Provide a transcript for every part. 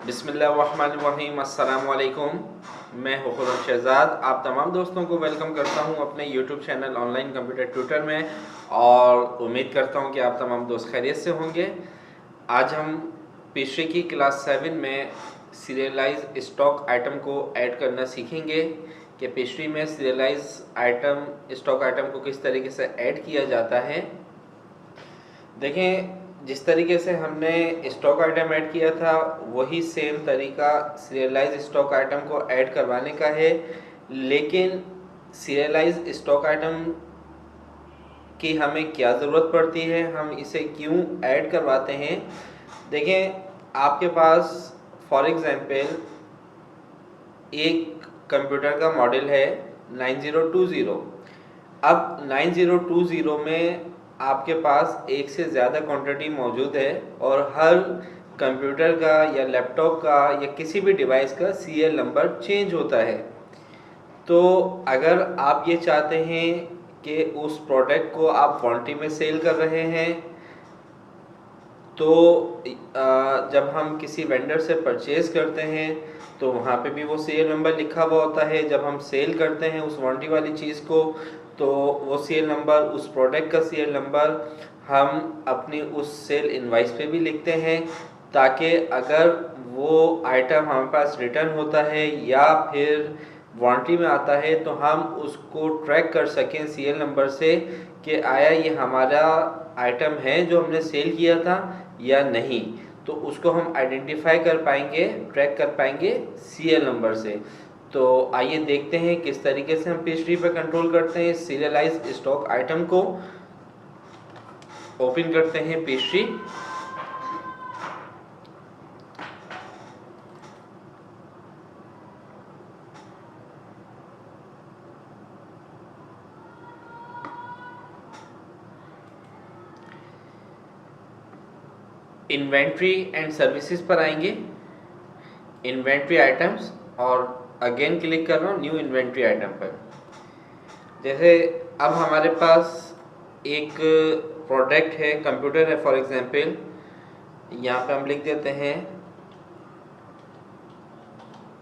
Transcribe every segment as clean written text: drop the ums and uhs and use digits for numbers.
बिस्मिल्लाहिर्रहमानिर्रहीम, अस्सलाम वालेकुम। मैं हूँ खुर्रम शहज़ाद। आप तमाम दोस्तों को वेलकम करता हूँ अपने YouTube channel online computer tutor में, और उम्मीद करता हूँ कि आप तमाम दोस्त खैरियत से होंगे। आज हम पेशे की क्लास 7 में सीरियलाइज स्टॉक आइटम को ऐड करना सीखेंगे कि पेशरी में सीरियलाइज आइटम स्टॉक आइटम को किस तरीके से ऐड किया जाता है। देखें, जिस तरीके से हमने स्टॉक आइटम ऐड किया था वही सेम तरीका सीरियलाइज स्टॉक आइटम को ऐड करवाने का है, लेकिन सीरियलाइज स्टॉक आइटम की हमें क्या ज़रूरत पड़ती है, हम इसे क्यों ऐड करवाते हैं। देखें, आपके पास फॉर एग्ज़ाम्पल एक कंप्यूटर का मॉडल है 9020। अब 9020 में आपके पास एक से ज़्यादा क्वांटिटी मौजूद है और हर कंप्यूटर का या लैपटॉप का या किसी भी डिवाइस का सीरियल नंबर चेंज होता है। तो अगर आप ये चाहते हैं कि उस प्रोडक्ट को आप क्वांटिटी में सेल कर रहे हैं, तो जब हम किसी वेंडर से परचेज़ करते हैं तो वहाँ पे भी वो सीरियल नंबर लिखा हुआ होता है। जब हम सेल करते हैं उस वारंटी वाली चीज़ को, तो वो सीरियल नंबर, उस प्रोडक्ट का सीरियल नंबर हम अपनी उस सेल इनवाइस पे भी लिखते हैं, ताकि अगर वो आइटम हमारे पास रिटर्न होता है या फिर वारंटी में आता है तो हम उसको ट्रैक कर सकें सीरियल नंबर से कि आया ये हमारा आइटम है जो हमने सेल किया था या नहीं। तो उसको हम आइडेंटिफाई कर पाएंगे, ट्रैक कर पाएंगे सीरियल नंबर से। तो आइए देखते हैं किस तरीके से हम पेस्ट्री पर कंट्रोल करते हैं। सीरियलाइज स्टॉक आइटम को ओपन करते हैं पेस्ट्री। इन्वेंट्री एंड सर्विसेज पर आएंगे, इन्वेंट्री आइटम्स, और अगेन क्लिक कर रहा हूँ न्यू इन्वेंट्री आइटम पर। जैसे अब हमारे पास एक प्रोडक्ट है, कंप्यूटर है फॉर एग्जांपल, यहाँ पे हम लिख देते हैं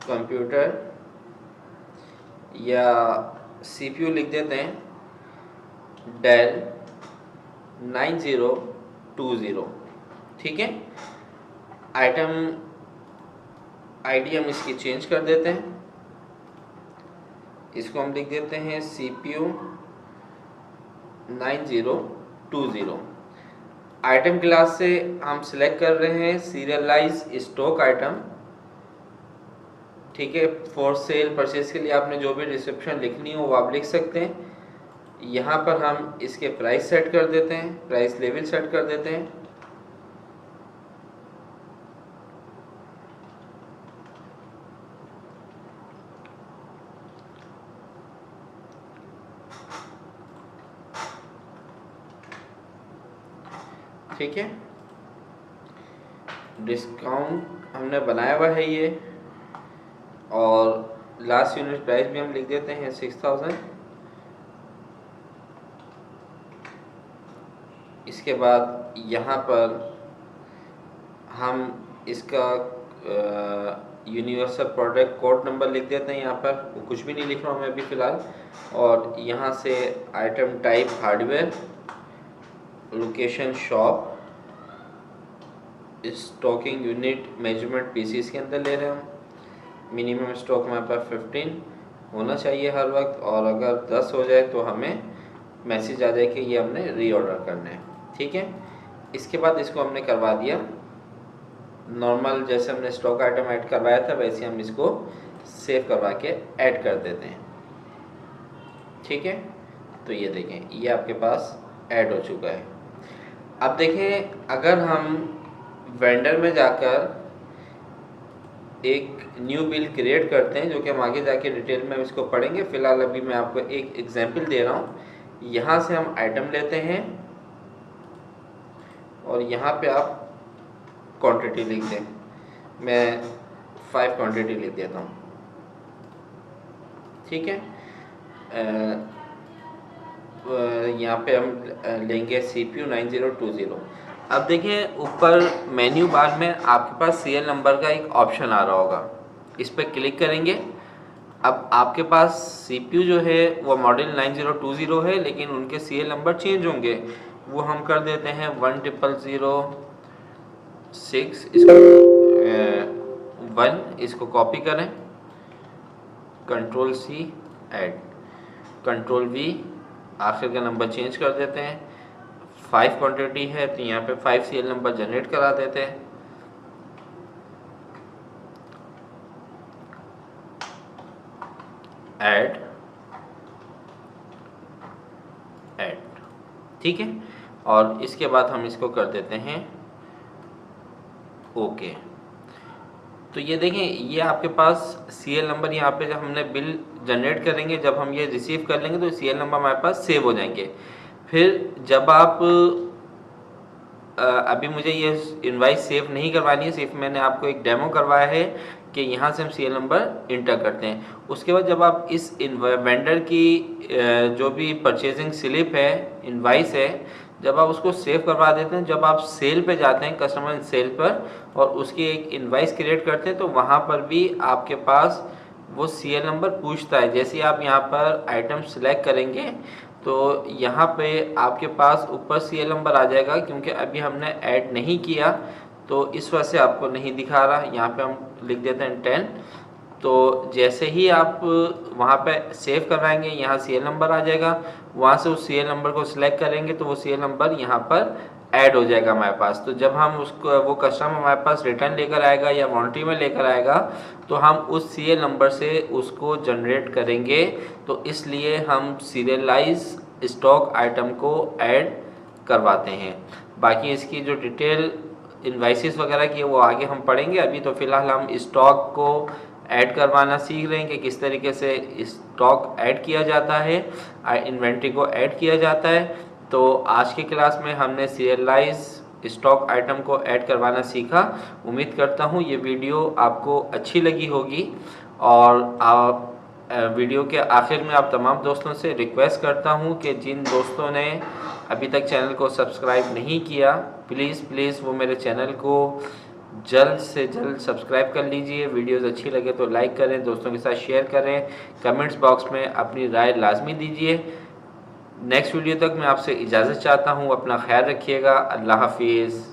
कंप्यूटर, या सीपीयू लिख देते हैं डेल 9020। ठीक है, आइटम आईडी हम इसकी चेंज कर देते हैं, इसको हम लिख देते हैं CPU 9020। आइटम क्लास से हम सिलेक्ट कर रहे हैं सीरियलाइज स्टॉक आइटम। ठीक है, फॉर सेल परचेज के लिए आपने जो भी डिस्क्रिप्शन लिखनी हो वो आप लिख सकते हैं। यहाँ पर हम इसके प्राइस सेट कर देते हैं, प्राइस लेवल सेट कर देते हैं। ठीक है, डिस्काउंट हमने बनाया हुआ है ये, और लास्ट यूनिट प्राइस भी हम लिख देते हैं 6000। इसके बाद यहाँ पर हम इसका यूनिवर्सल प्रोडक्ट कोड नंबर लिख देते हैं, यहाँ पर कुछ भी नहीं लिख रहा हूँ मैं अभी फ़िलहाल। और यहाँ से item type hardware, location shop, stocking unit measurement pieces के अंदर ले रहे हैं हम। मिनिमम स्टॉक हमारे पास 15 होना चाहिए हर वक्त, और अगर 10 हो जाए तो हमें मैसेज आ जाए कि ये हमने रीऑर्डर करना है। ठीक है, इसके बाद इसको हमने करवा दिया नॉर्मल, जैसे हमने स्टॉक आइटम ऐड करवाया था वैसे हम इसको सेव करवा के ऐड कर देते हैं। ठीक है, तो ये देखें ये आपके पास ऐड हो चुका है। अब देखें, अगर हम वेंडर में जाकर एक न्यू बिल क्रिएट करते हैं, जो कि हम आगे जाके डिटेल में इसको पढ़ेंगे, फ़िलहाल अभी मैं आपको एक एग्जांपल दे रहा हूँ। यहाँ से हम आइटम लेते हैं और यहाँ पे आप क्वांटिटी लिख दें। मैं 5 क्वांटिटी लिख देता हूँ। ठीक है, यहाँ पे हम लेंगे CPU 9020। अब देखिए ऊपर मेन्यू बार में आपके पास सीरियल नंबर का एक ऑप्शन आ रहा होगा, इस पर क्लिक करेंगे। अब आपके पास सीपीयू जो है वो मॉडल 9020 है, लेकिन उनके सीरियल नंबर चेंज होंगे। वो हम कर देते हैं 1006, इसको 1, इसको कॉपी करें, control C add, control V, आखिर का नंबर चेंज कर देते हैं। 5 क्वांटिटी है तो यहाँ पे 5 सीरियल नंबर जनरेट करा देते हैं। ऐड, ठीक है, और इसके बाद हम इसको कर देते हैं ओके। तो ये देखें, ये आपके पास सीरियल नंबर यहाँ पे जब हमने बिल जनरेट करेंगे, जब हम ये रिसीव कर लेंगे तो सीरियल नंबर हमारे पास सेव हो जाएंगे। फिर जब आप अभी मुझे ये इनवाइस सेव नहीं करवानी है, सिर्फ मैंने आपको एक डेमो करवाया है कि यहाँ से हम सीरियल नंबर इंटर करते हैं। उसके बाद जब आप इस वेंडर की जो भी परचेजिंग स्लिप है, इनवाइस है, जब आप उसको सेव करवा देते हैं, जब आप सेल पे जाते हैं, कस्टमर सेल पर, और उसकी एक इनवाइस क्रिएट करते हैं, तो वहाँ पर भी आपके पास वो सीरियल नंबर पूछता है। जैसे आप यहाँ पर आइटम सेलेक्ट करेंगे तो यहाँ पे आपके पास ऊपर सीरियल नंबर आ जाएगा, क्योंकि अभी हमने ऐड नहीं किया तो इस वजह से आपको नहीं दिखा रहा। यहाँ पे हम लिख देते हैं 10। तो जैसे ही आप वहाँ पे सेव करवाएंगे, यहाँ सीरियल नंबर आ जाएगा, वहाँ से उस सीरियल नंबर को सिलेक्ट करेंगे तो वो सीरियल नंबर यहाँ पर ऐड हो जाएगा हमारे पास। तो जब हम उसको, वो कस्टमर हमारे पास रिटर्न लेकर आएगा या वारंटी में लेकर आएगा, तो हम उस सीरियल नंबर से उसको जनरेट करेंगे। तो इसलिए हम सीरियलाइज स्टॉक आइटम को ऐड करवाते हैं। बाकी इसकी जो डिटेल इनवाइसेस वगैरह की है वो आगे हम पढ़ेंगे। अभी तो फ़िलहाल हम स्टॉक को ऐड करवाना सीख रहे हैं कि किस तरीके से स्टॉक ऐड किया जाता है, इन्वेंट्री को ऐड किया जाता है। तो आज की क्लास में हमने सीरियलाइज स्टॉक आइटम को ऐड करवाना सीखा। उम्मीद करता हूँ ये वीडियो आपको अच्छी लगी होगी, और आप वीडियो के आखिर में आप तमाम दोस्तों से रिक्वेस्ट करता हूँ कि जिन दोस्तों ने अभी तक चैनल को सब्सक्राइब नहीं किया, प्लीज़ वो मेरे चैनल को जल्द से जल्द सब्सक्राइब कर लीजिए। वीडियोस अच्छी लगे तो लाइक करें, दोस्तों के साथ शेयर करें, कमेंट्स बॉक्स में अपनी राय लाजमी दीजिए। नेक्स्ट वीडियो तक मैं आपसे इजाज़त चाहता हूँ। अपना ख्याल रखिएगा। अल्लाह हाफिज़।